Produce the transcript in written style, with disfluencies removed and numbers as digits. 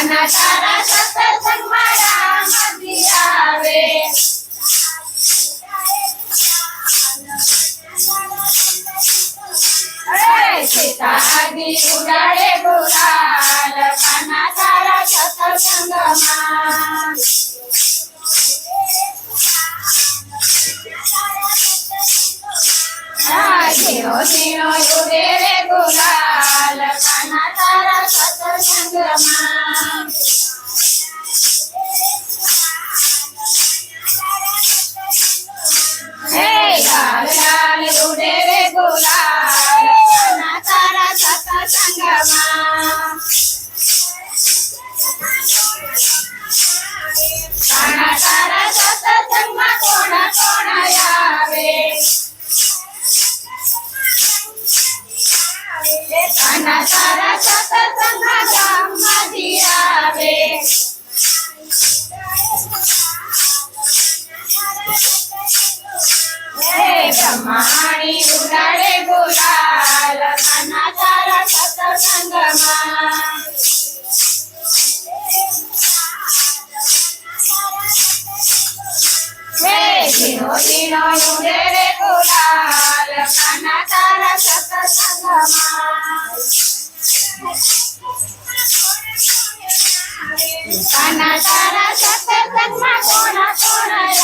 કાના તારા સત્સંગમાં રામજી આવે સીતાજી ઉડાડે ગુલાલ કાના તારા સત્સંગમાં ઝીણો ઝીણો ઉડે રે ગુલાલ કાના તારા સત્સંગમાં હે લાલ લાલ ઉડે રે ગુલાલ કાના તારા સત્સંગમાં કાના તારા સત્સંગમાં કોણ કોણ આવે કાના તારા સત્સંગમાં રામજી આવે હે બ્રહ્માણી ઉડાડે ગુલાલ કાના તારા સત્સંગમાં હે ઝીણો ઝીણો ઉડે રે ગુલાલ કાના તારા સત્સંગમાં કાના તારા સત્સંગમાં કોણ કોણ